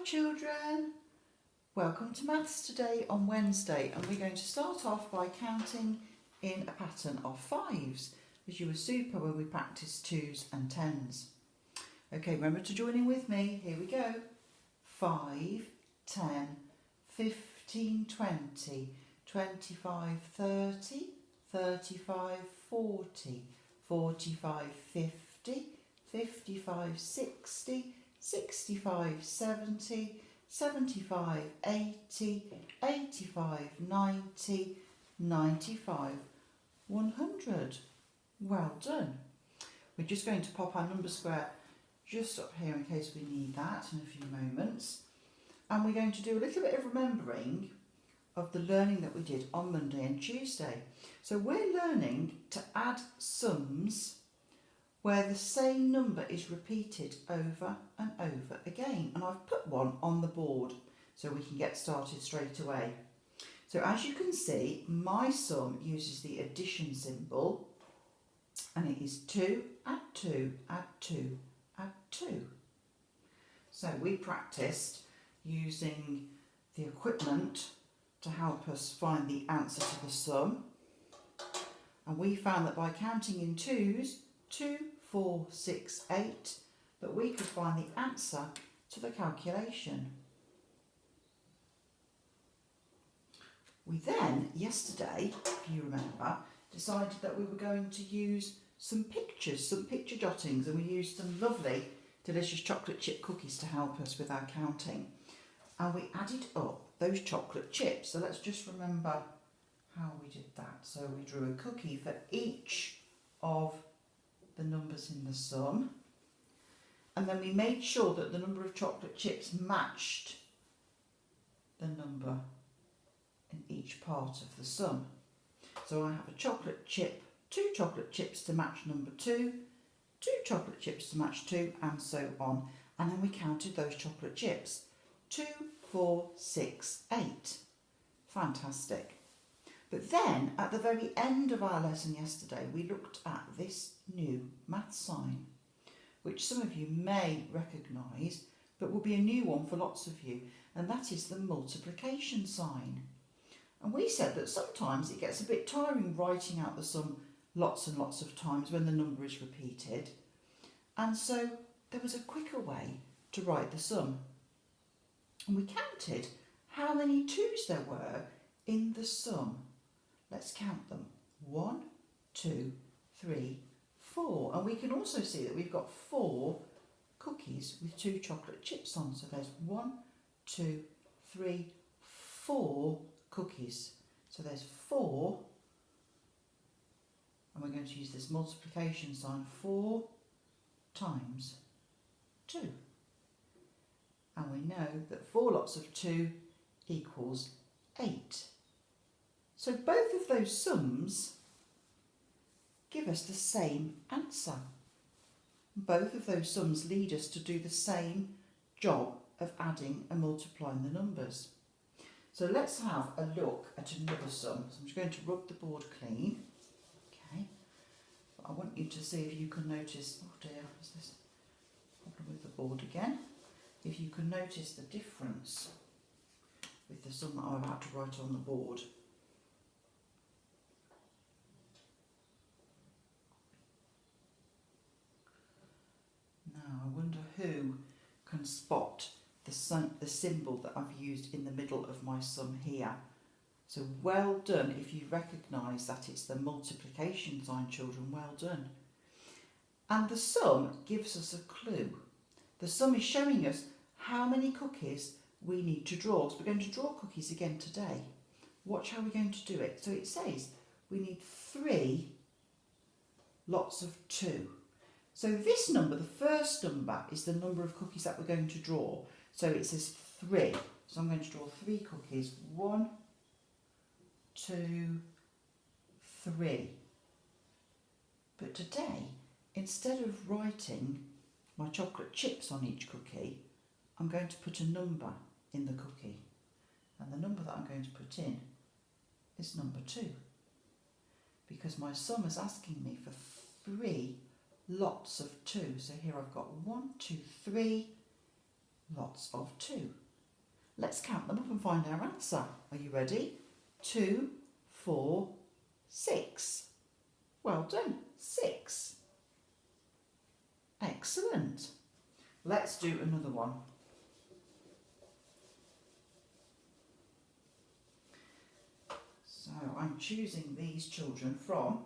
children, welcome to Maths today on Wednesday, and we're going to start off by counting in a pattern of fives, as you were super when we practiced twos and tens. Okay, remember to join in with me. Here we go. 5, 10, 15, 20, 25, 30, 35, 40, 45, 50, 55, 60, 65, 70, 75, 80, 85, 90, 95, 100. Well done. We're just going to pop our number square just up here in case we need that in a few moments. And we're going to do a little bit of remembering of the learning that we did on Monday and Tuesday. So we're learning to add sums where the same number is repeated over and over again. And I've put one on the board so we can get started straight away. So as you can see, my sum uses the addition symbol, and it is 2, add 2, add 2, add 2. So we practiced using the equipment to help us find the answer to the sum. And we found that by counting in twos, 2, 4, 6, 8, that we could find the answer to the calculation. We then, yesterday, if you remember, decided that we were going to use some pictures, some picture jottings, and we used some lovely, delicious chocolate chip cookies to help us with our counting. And we added up those chocolate chips. So let's just remember how we did that. So we drew a cookie for each of the numbers in the sum, and then we made sure that the number of chocolate chips matched the number in each part of the sum. So I have a chocolate chip, 2 chocolate chips to match number 2, 2 chocolate chips to match 2, and so on. And then we counted those chocolate chips. 2, 4, 6, 8. Fantastic. But then, at the very end of our lesson yesterday, we looked at this new math sign, which some of you may recognise, but will be a new one for lots of you, and that is the multiplication sign. And we said that sometimes it gets a bit tiring writing out the sum lots and lots of times when the number is repeated, and so there was a quicker way to write the sum. And we counted how many 2's there were in the sum. Let's count them. 1, 2, 3, 4. And we can also see that we've got 4 cookies with 2 chocolate chips on. So there's 1, 2, 3, 4 cookies. So there's 4. And we're going to use this multiplication sign. 4 times 2. And we know that 4 lots of 2 equals 8. So both of those sums give us the same answer. Both of those sums lead us to do the same job of adding and multiplying the numbers. So let's have a look at another sum. So I'm just going to rub the board clean. Okay. But I want you to see if you can notice, oh dear, is this a problem with the board again? If you can notice the difference with the sum that I'm about to write on the board. Now, I wonder who can spot the symbol that I've used in the middle of my sum here. So well done if you recognise that it's the multiplication sign, children, well done. And the sum gives us a clue. The sum is showing us how many cookies we need to draw. So we're going to draw cookies again today. Watch how we're going to do it. So it says we need 3 lots of 2. So this number, the first number, is the number of cookies that we're going to draw. So it says 3. So I'm going to draw 3 cookies. 1, 2, 3. But today, instead of writing my chocolate chips on each cookie, I'm going to put a number in the cookie. And the number that I'm going to put in is number 2. Because my sum is asking me for 3 lots of 2. So here I've got 1, 2, 3, lots of 2. Let's count them up and find our answer. Are you ready? 2, 4, 6. Well done, 6. Excellent. Let's do another one. So I'm choosing these children from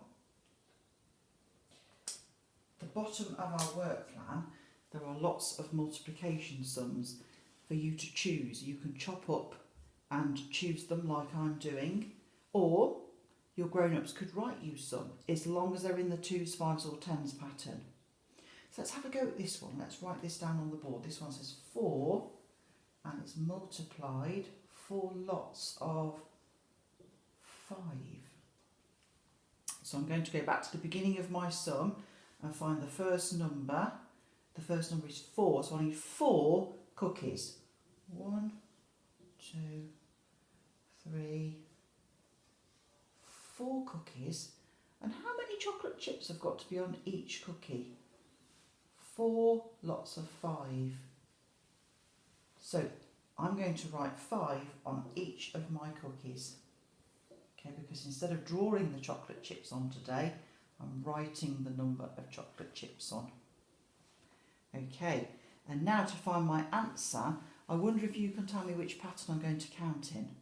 the bottom of our work plan. There are lots of multiplication sums for you to choose. You can chop up and choose them like I'm doing, or your grown-ups could write you some, as long as they're in the 2s, 5s or 10s pattern. So let's have a go at this one. Let's write this down on the board. This one says 4 and it's multiplied 4 lots of 5. So I'm going to go back to the beginning of my sum and find the first number. The first number is 4, so I need 4 cookies. 1, 2, 3, 4 cookies. And how many chocolate chips have got to be on each cookie? 4 lots of 5. So I'm going to write 5 on each of my cookies. Okay, because instead of drawing the chocolate chips on today, I'm writing the number of chocolate chips on. Okay, and now to find my answer, I wonder if you can tell me which pattern I'm going to count in.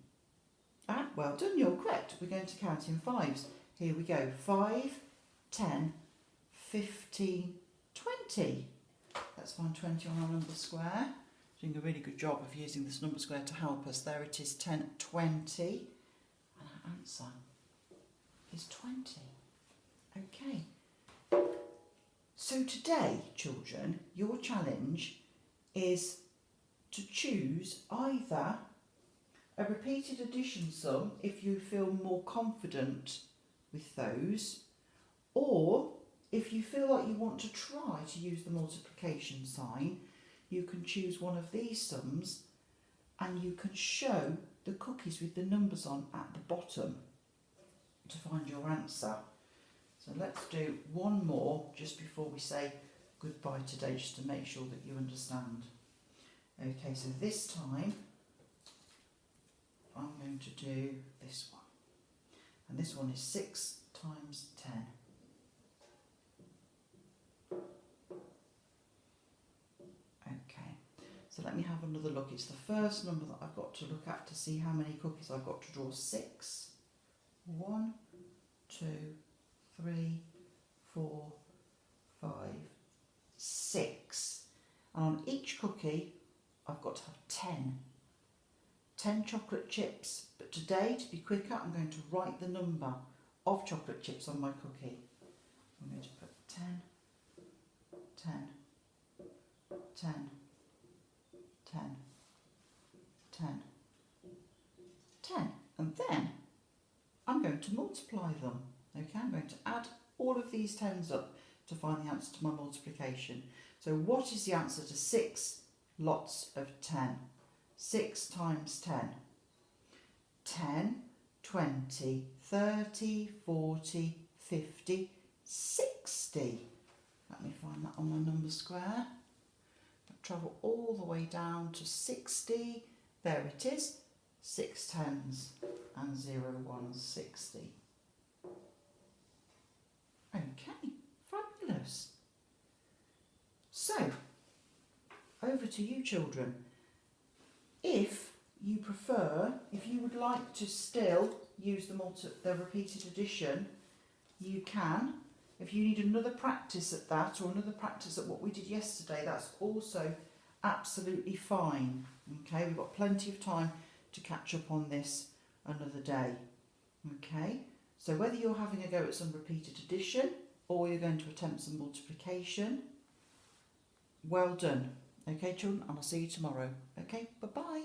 Ah, well done, you're correct. We're going to count in 5s. Here we go. 5, 10, 15, 20. Let's find 20 on our number square. Doing a really good job of using this number square to help us. There it is, 10, 20. And our answer is 20. Okay. So today, children, your challenge is to choose either a repeated addition sum if you feel more confident with those, or if you feel like you want to try to use the multiplication sign, you can choose one of these sums and you can show the cookies with the numbers on at the bottom to find your answer. So let's do one more just before we say goodbye today, just to make sure that you understand. Okay, so this time I'm going to do this one. And this one is 6 times 10. Okay, so let me have another look. It's the first number that I've got to look at to see how many cookies I've got to draw. 6. 1, 2, 3, 4, 5, 6. And on each cookie, I've got to have 10. 10 chocolate chips. But today, to be quicker, I'm going to write the number of chocolate chips on my cookie. I'm going to put 10, 10, 10, 10, 10, 10. And then I'm going to multiply them. Okay, I'm going to add all of these 10s up to find the answer to my multiplication. So what is the answer to 6 lots of 10? 6 times 10. 10, 20, 30, 40, 50, 60. Let me find that on my number square. Travel all the way down to 60. There it is. 6 10s and 0 1s, 60. Okay, fabulous. So, over to you children. If you prefer, if you would like to still use the repeated addition, you can. If you need another practice at that, or another practice at what we did yesterday, that's also absolutely fine. Okay, we've got plenty of time to catch up on this another day. Okay, so whether you're having a go at some repeated addition or you're going to attempt some multiplication, well done. Okay children, and I'll see you tomorrow. Okay, bye-bye.